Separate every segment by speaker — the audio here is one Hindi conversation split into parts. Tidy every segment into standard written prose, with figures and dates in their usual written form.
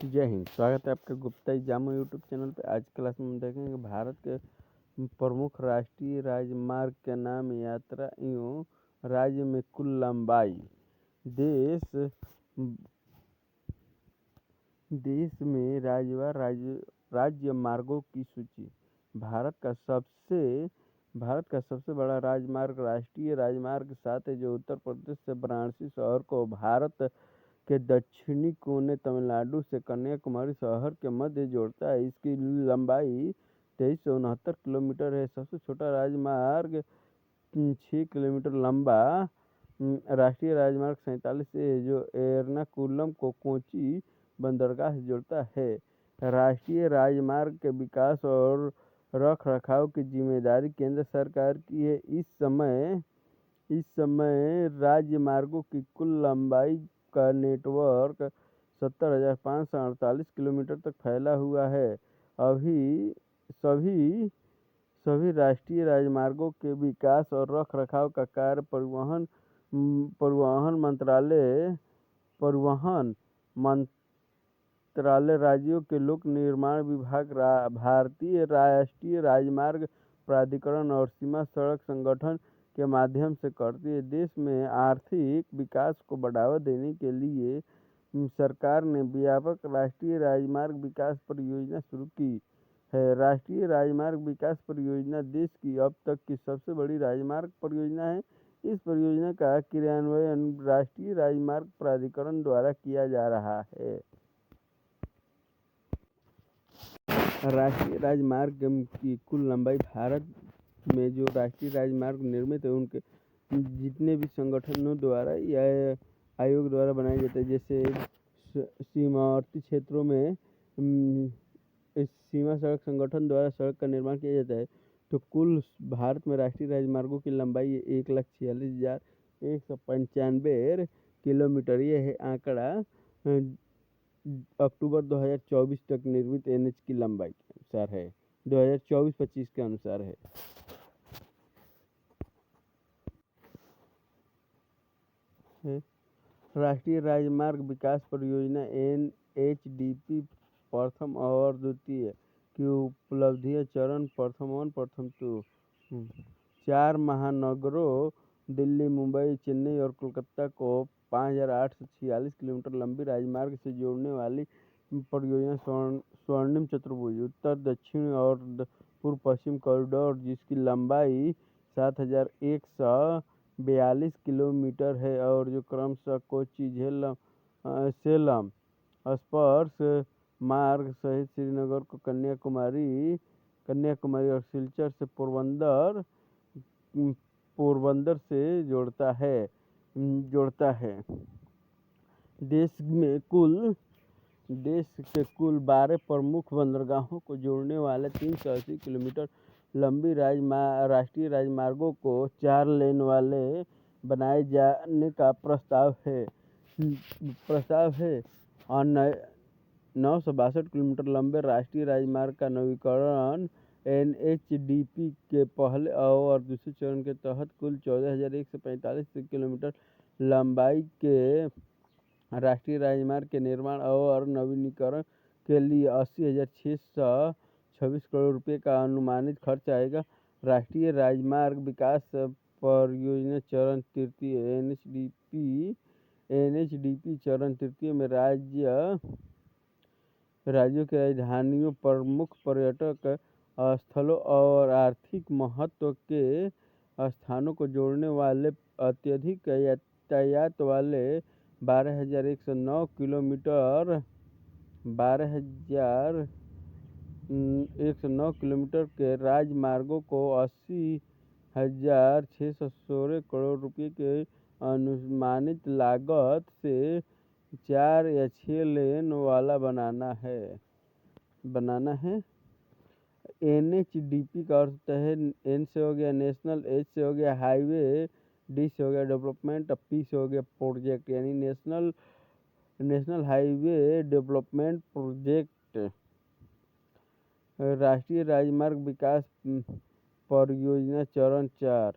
Speaker 1: जय हिंद। स्वागत है आपका गुप्ता एग्जामो यूट्यूब चैनल पे। आज क्लास में हम देखेंगे भारत के प्रमुख राष्ट्रीय राजमार्ग के नाम, यात्रा एवं राज्य में कुल लंबाई। देश में राज्य मार्गों की सूची। भारत का सबसे बड़ा राजमार्ग राष्ट्रीय राजमार्ग 7 है, जो उत्तर प्रदेश से वाराणसी शहर को भारत के दक्षिणी कोने तमिलनाडु से कन्याकुमारी शहर के मध्य जोड़ता है। इसकी लंबाई 2369 किलोमीटर है। सबसे छोटा राजमार्ग 6 किलोमीटर लंबा राष्ट्रीय राजमार्ग 47 है, जो एर्नाकुलम को कोची बंदरगाह से जोड़ता है। राष्ट्रीय राजमार्ग के विकास और रख रखाव की जिम्मेदारी केंद्र सरकार की है। इस समय राज्य मार्गों की कुल लंबाई का नेटवर्क 70,548 किलोमीटर तक फैला हुआ है। अभी सभी राष्ट्रीय राजमार्गों के विकास और रख रखाव का कार्य परिवहन मंत्रालय, राज्यों के लोक निर्माण विभाग, भारतीय राष्ट्रीय राजमार्ग प्राधिकरण और सीमा सड़क संगठन के माध्यम से करती है। देश में आर्थिक विकास को बढ़ावा देने के लिए सरकार ने व्यापक राष्ट्रीय राजमार्ग विकास परियोजना शुरू की है। राष्ट्रीय राजमार्ग विकास परियोजना देश की अब तक की सबसे बड़ी राजमार्ग परियोजना है। इस परियोजना का क्रियान्वयन राष्ट्रीय राजमार्ग प्राधिकरण द्वारा किया जा रहा है। राष्ट्रीय राजमार्ग की कुल लंबाई। भारत में जो राष्ट्रीय राजमार्ग निर्मित है, उनके जितने भी संगठनों द्वारा या आयोग द्वारा बनाए जाते हैं, जैसे सीमावर्ती क्षेत्रों में इस सीमा सड़क संगठन द्वारा सड़क का निर्माण किया जाता है। तो कुल भारत में राष्ट्रीय राजमार्गों की लंबाई 1,46,195 किलोमीटर। यह है आंकड़ा अक्टूबर 2024 तक निर्मित एनएच की लंबाई के अनुसार है। 2024-25 के अनुसार है। राष्ट्रीय राजमार्ग विकास परियोजना NHDP प्रथम और द्वितीय की उपलब्धियां। चरण प्रथम 1, प्रथम 2। 4 महानगरों दिल्ली, मुंबई, चेन्नई और कोलकाता को 5,846 किलोमीटर लंबी राजमार्ग से जोड़ने वाली परियोजना स्वर्णिम चतुर्भुज उत्तर दक्षिण और पूर्व पश्चिम कॉरिडोर, जिसकी लंबाई 7,142 किलोमीटर है और जो क्रमशः कोच्चि, सेलम स्पर्श मार्ग सहित श्रीनगर को कन्याकुमारी और सिलचर से पोरबंदर से जोड़ता है। देश के कुल 12 प्रमुख बंदरगाहों को जोड़ने वाले 380 किलोमीटर लंबी राष्ट्रीय राजमार्गों को 4 लेन वाले बनाए जाने का प्रस्ताव है। और 962 किलोमीटर लंबे राष्ट्रीय राजमार्ग का नवीकरण NHDP के पहले और दूसरे चरण के तहत कुल 14,145 किलोमीटर लंबाई के राष्ट्रीय राजमार्ग के निर्माण और नवीनीकरण के लिए 80,626 करोड़ रुपये का अनुमानित खर्च आएगा। राष्ट्रीय राजमार्ग विकास परियोजना चरण तृतीय NHDP चरण तृतीय में राज्यों की राजधानियों, प्रमुख पर्यटक स्थलों और आर्थिक महत्व के स्थानों को जोड़ने वाले अत्यधिक यातायात वाले 12,109 किलोमीटर के राजमार्गों को 80,616 करोड़ रुपये के अनुमानित लागत से 4 या 6 लेन वाला बनाना है। NHDP का अर्थ है N से हो गया नेशनल, H से हो गया हाईवे, D से हो गया डेवलपमेंट, P से हो गया प्रोजेक्ट, यानी नेशनल हाईवे डेवलपमेंट प्रोजेक्ट। राष्ट्रीय राजमार्ग विकास परियोजना चरण 4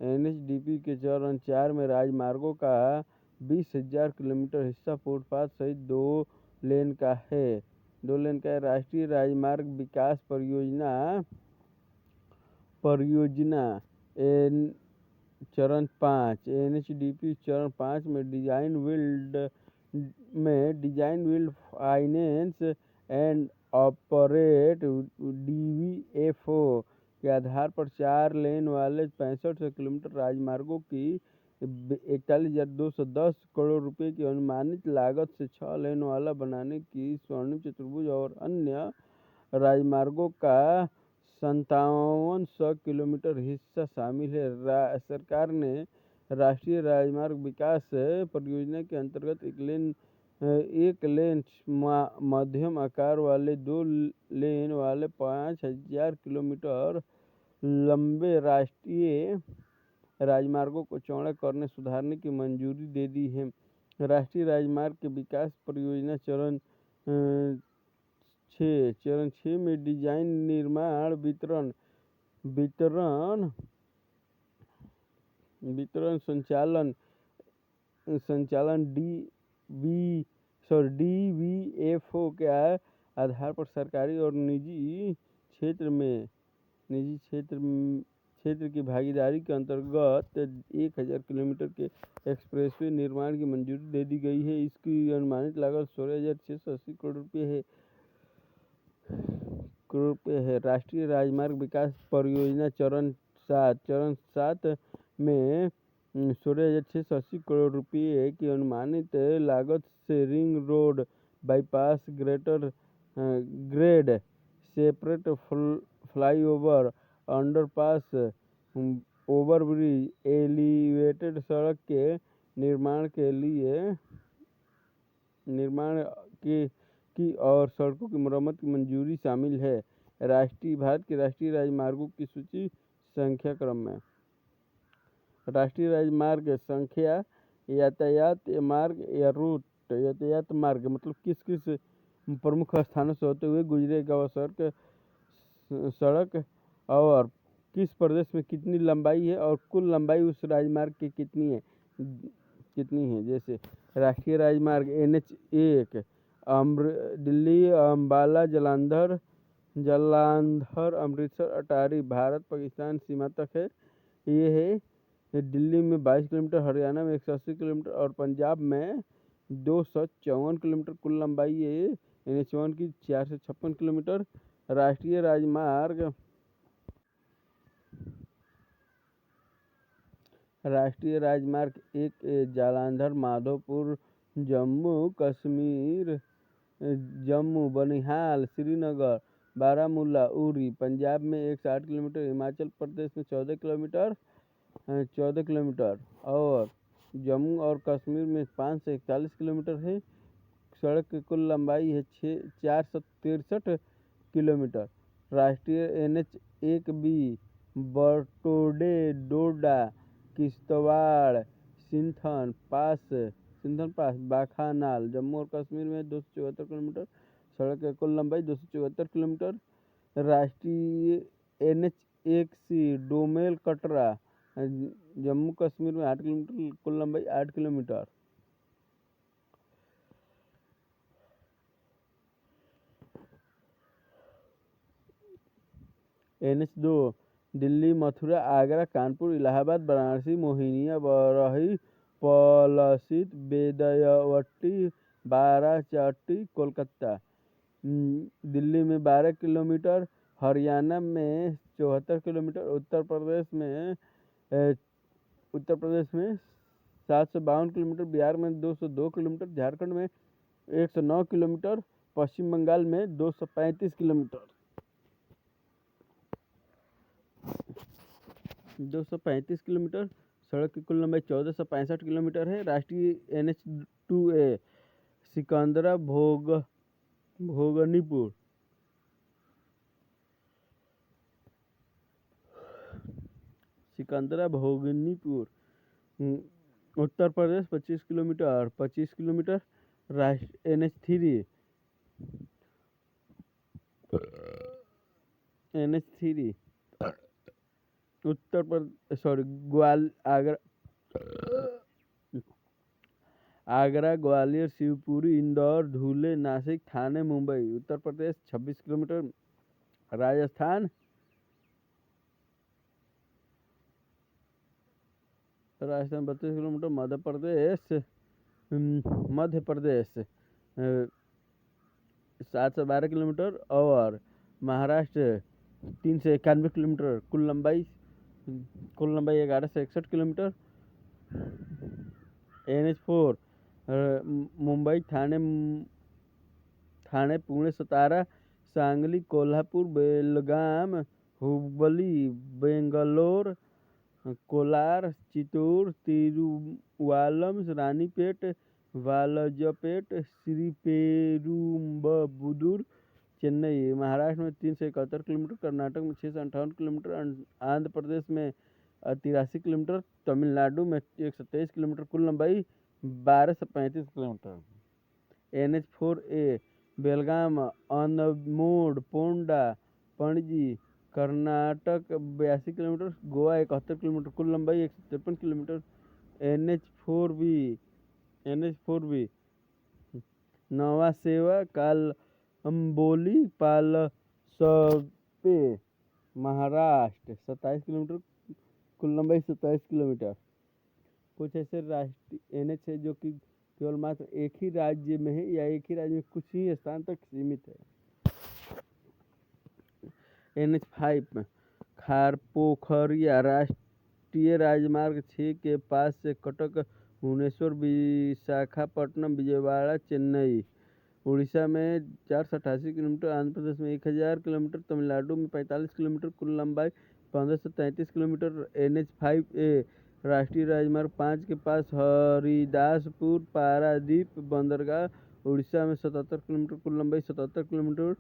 Speaker 1: NHDP के चरण 4 में राजमार्गों का 20,000 किलोमीटर हिस्सा फुटपाथ सहित 2 लेन का है। 2 लेन का है। राष्ट्रीय राजमार्ग विकास परियोजना एन चरण 5 NHDP चरण 5 में design build finance and operate DBFO के आधार पर 4 लेन वाले 65 किलोमीटर राजमार्गों की 41,210 करोड़ रुपए की अनुमानित लागत से 6 लेन वाला बनाने की स्वर्णिम चतुर्भुज और अन्य राजमार्गों का 5700 किलोमीटर हिस्सा शामिल है। सरकार ने राष्ट्रीय राजमार्ग विकास परियोजना के अंतर्गत एक लेन मध्यम आकार वाले 2 लेन वाले 5000 किलोमीटर लंबे राष्ट्रीय राजमार्गों को चौड़ा करने सुधारने की मंजूरी दे दी है। राष्ट्रीय राजमार्ग के विकास परियोजना चरण 6 में डिजाइन निर्माण वितरण संचालन DBFO के आधार पर सरकारी और निजी क्षेत्र की भागीदारी के अंतर्गत 1000 किलोमीटर के एक्सप्रेसवे निर्माण की मंजूरी दे दी गई है। इसकी अनुमानित लागत 16,680 करोड़ रुपये है। राष्ट्रीय राजमार्ग विकास परियोजना चरण 7 में 16,680 करोड़ रुपये की अनुमानित लागत से ring road, bypass, grade separate flyover, underpass, overbridge, elevated सड़क के निर्माण की और सड़कों की मरम्मत की मंजूरी शामिल है। भारत के राष्ट्रीय राजमार्गों की सूची संख्या क्रम में। राष्ट्रीय राजमार्ग संख्या यातायात मार्ग या रूट। यातायात मार्ग मतलब किस प्रमुख स्थानों से होते हुए गुजरेगा वह सड़क और किस प्रदेश में कितनी लंबाई है और कुल लंबाई उस राजमार्ग की कितनी है। जैसे राष्ट्रीय राजमार्ग NH1 दिल्ली अम्बाला जालंधर अमृतसर अटारी भारत पाकिस्तान सीमा तक है। ये है दिल्ली में 22 किलोमीटर, हरियाणा में 180 किलोमीटर और पंजाब में 254 किलोमीटर कुल लंबाई है। NH1 की 456 किलोमीटर। राष्ट्रीय राजमार्ग 1 जालंधर माधोपुर जम्मू बनिहाल श्रीनगर बारामूला उरी पंजाब में 160 किलोमीटर, हिमाचल प्रदेश में 14 किलोमीटर और जम्मू और कश्मीर में 541 किलोमीटर है। सड़क की कुल लंबाई है 463 किलोमीटर। राष्ट्रीय NH1B बरटोडे डोडा किश्तवाड़ सिंथन पास बाखानाल जम्मू और कश्मीर में 274 किलोमीटर। सड़क की कुल लंबाई 274 किलोमीटर। राष्ट्रीय NH1C डोमेल कटरा जम्मू कश्मीर में 8 किलोमीटर कुल लंबाई 8 किलोमीटर। NH2 दिल्ली मथुरा आगरा कानपुर इलाहाबाद वाराणसी मोहिनिया बरही पलसित बेदयावट्टी बाराचट्टी कोलकाता। दिल्ली में 12 किलोमीटर, हरियाणा में 74 किलोमीटर, उत्तर प्रदेश में 752 किलोमीटर, बिहार में 202 किलोमीटर, झारखंड में 109 किलोमीटर, पश्चिम बंगाल में 235 किलोमीटर। 235 किलोमीटर। सड़क की कुल लंबाई 1465 किलोमीटर है। राष्ट्रीय NH2A Sikandra Bhognipur Uttar Pradesh 25 kilometre. NH3 Uttar Pradesh Agra, Gwalior, Shivpuri, Indore, धुले, Nashik, Thane, Mumbai. Uttar Pradesh 26 kilometre. Rajasthan 32 kilometre. Madhya Pradesh 712 kilometre. और महाराष्ट्र 391 किलोमीटर। कुल लंबाई 1161 किलोमीटर। NH4 मुंबई, ठाणे, पुणे, सातारा, सांगली, कोल्हापुर, बेलगाम, हुबली, बेंगलोर, कोलार, चित्तूर, तिरुवालम, रानीपेट, वालजपेट, श्रीपेरुम्बदूर। चेन्नई महाराष्ट्र में 371 किलोमीटर। कर्नाटक में 658 किलोमीटर। आंध्र प्रदेश में 83 किलोमीटर। तमिलनाडु में 123 किलोमीटर। कुल लंबाई 1235 किलोमीटर। NH4A बेलगाम, अनमोड, पोंडा, पणजी, कर्नाटक 82 किलोमीटर। गोवा 71 किलोमीटर। कुल लंबाई 153 किलोमीटर। NH4B नवा सेवा, कालअंबोली, पालसपे, महाराष्ट्र 27 किलोमीटर। कुल लंबाई 27 किलोमीटर। कुछ ऐसे राष्ट्रीय NH है जो कि केवल मात्र एक ही राज्य में है या एक ही राज्य में कुछ ही स्थान तक सीमित है। NH5 खारपोखरिया राष्ट्रीय राजमार्ग 6 के पास से कटक, भुवनेश्वर, विशाखापट्टनम, विजयवाड़ा, चेन्नई। उड़ीसा में 488 किलोमीटर। आंध्र प्रदेश में 1000 किलोमीटर। तमिलनाडु में 45 किलोमीटर। कुल लंबाई 1533 किलोमीटर। NH5A राष्ट्रीय राजमार्ग 5 के पास हरिदासपुर, पारादीप, बंदरगाह, उड़ीसा में 77 किलोमीटर। कुल लंबाई 77 किलोमीटर।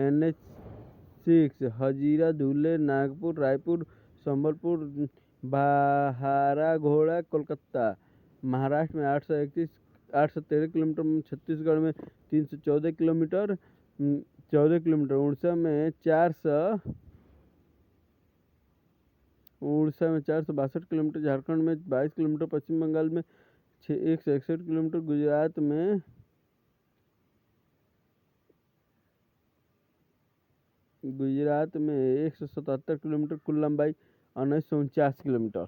Speaker 1: NH6 हजीरा, धुले, नागपुर, रायपुर, संबलपुर, बाहाराघोड़ा, कोलकाता। महाराष्ट्र में 813 किलोमीटर। छत्तीसगढ़ में 314 किलोमीटर 14 किलोमीटर। उड़ीसा में 462 किलोमीटर। झारखंड में 22 किलोमीटर। पश्चिम बंगाल में 161 किलोमीटर। गुजरात में 177 किलोमीटर। कुल लंबाई 1949 किलोमीटर।